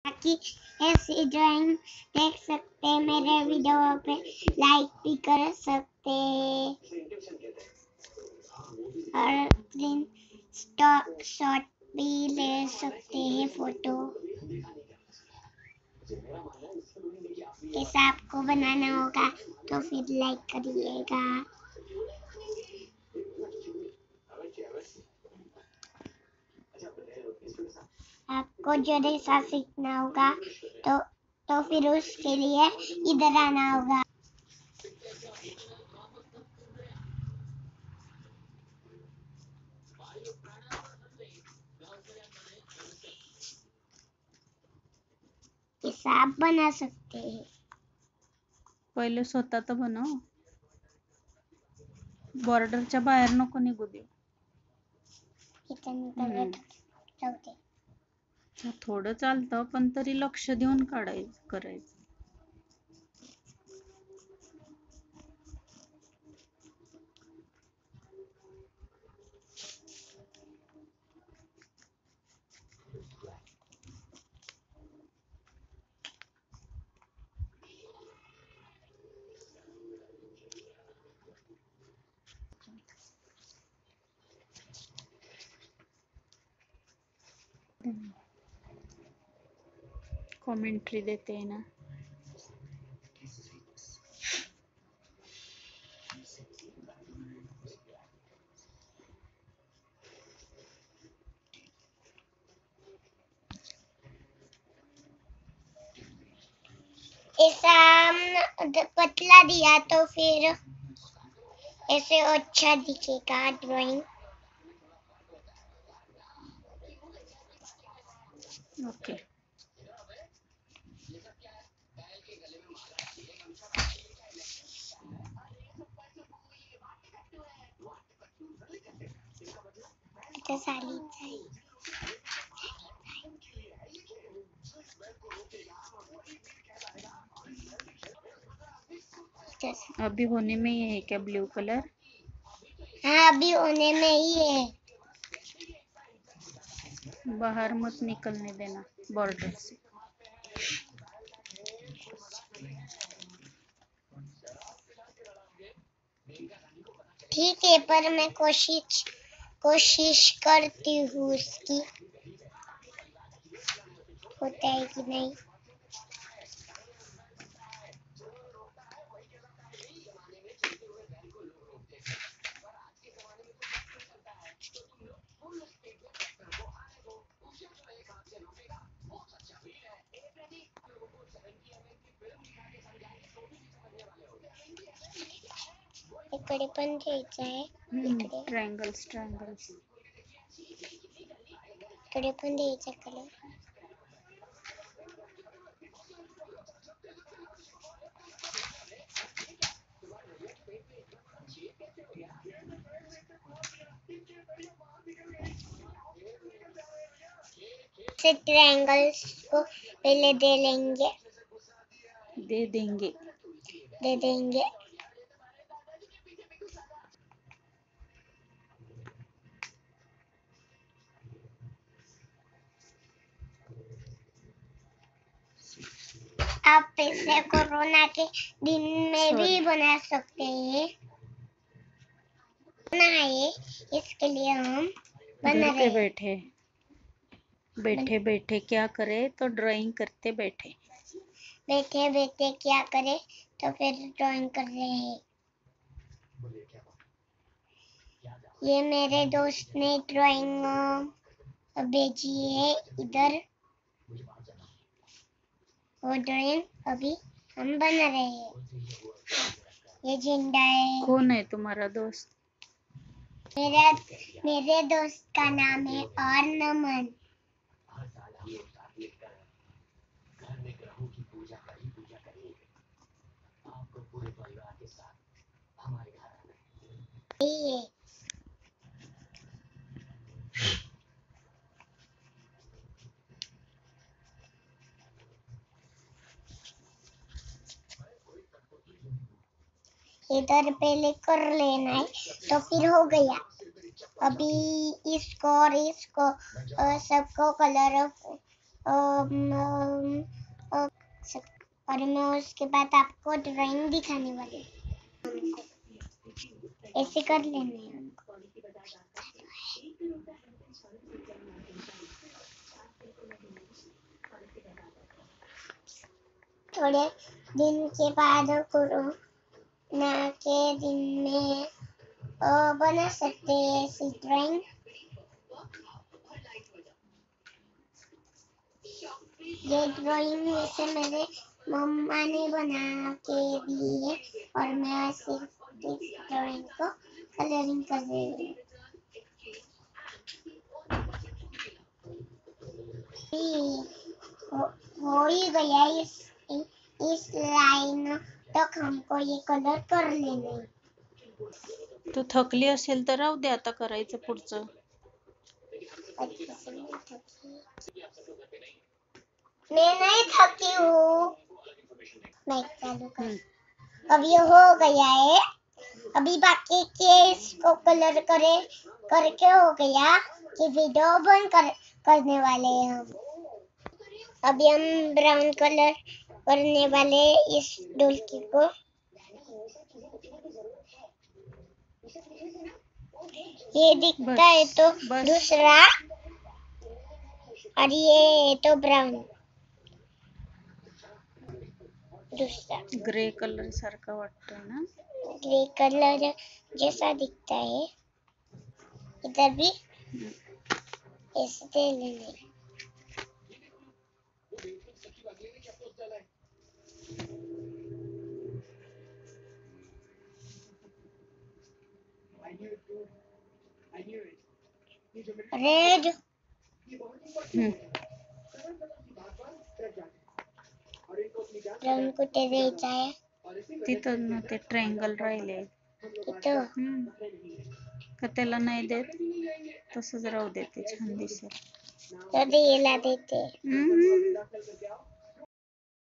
बाकी ऐसी ड्राइंग देख सकते हैं मेरे वीडियो पे, लाइक भी कर सकते और प्रिंट स्टॉक शॉट भी ले सकते हैं फोटो। ऐसा आपको बनाना होगा तो फिर लाइक करिएगा। आपको जो जैसा सीखना होगा तो फिर उसके लिए इधर आना होगा। ऐसा आप बना सकते हैं। पहिले स्वतः तर बनव. बॉर्डरच्या बाहेर नको निघू दे. थोडं चालतं पण तरी लक्ष देऊन करायचं. कमेंट्री देते हैं ना. ऐसा पतला दिया तो फिर ऐसे अच्छा दिखेगा ड्राइंग। ओके. तो साली अभी होने में ही है क्या ब्लू कलर? हाँ अभी होने में ही है। बाहर मत निकलने देना बॉर्डर से. ठीक है पर मैं कोशिश करती हूँ उसकी होता है कि नहीं। इकडे पण द्यायचं आहे. ट्रायंगल्स इकडे पण द्यायचा कलर. से ट्रायंगल्स को पहले दे देंगे. आप इसे कोरोना के दिन में भी बना सकते हैं। बनाए इसके लिए हम बना घर पे रहे बैठे क्या करे तो ड्राइंग करते बैठे क्या करे तो फिर ड्राइंग कर रहे हैं। ये मेरे दोस्त ने ड्राइंग भेजी है इधर। वो ड्राइंग अभी हम बना रहे हैं। ये झंडा है। कौन है तुम्हारा दोस्त? मेरे दोस्त का नाम है और नमन। ये इधर पहले कर लेना है तो फिर हो गया। अभी इसको और इसको सबको कलर और मैं उसके बाद आपको ड्राइंग दिखाने वाली हूँ। ऐसे कर लेना है हमको। थोड़े दिन के बाद कोरोना के दिन में बना सकते हैं ऐसी ड्राइंग। ये ड्राइंग वैसे मेरे मम्मा ने बना के दी है और मैं सिर्फ इस ड्राइंग को कलरिंग कर रही हूँ। हो ही गया इस लाइन तक हमको ये कलर कर लेना है। तू थकली असेल तर राहू दे, आता करायचं पुढचं. मैं नहीं थकी हूँ। मैं चालू कर। अब ये हो गया है। अभी बाकी के इसको कलर करके हो गया कि वीडियो बंद करने वाले हैं हम। अभी हम ब्राउन कलर करने वाले इस डोलकी को। ये दिखता है तो बस. दूसरा और ये तो ब्राउन दूसरा ग्रे कलर सारखा वाटतोय ना. ग्रे कलर जैसा दिखता है। इधर भी ऐसे दे लेंगे। रेड ब्राउन कुठे द्यायचा आहे. तिथं ना ते ट्रायंगल राहिले. इथं का त्याला नाही देत, तसंच राहू दे, ते छान दिसेल. तर याला देते.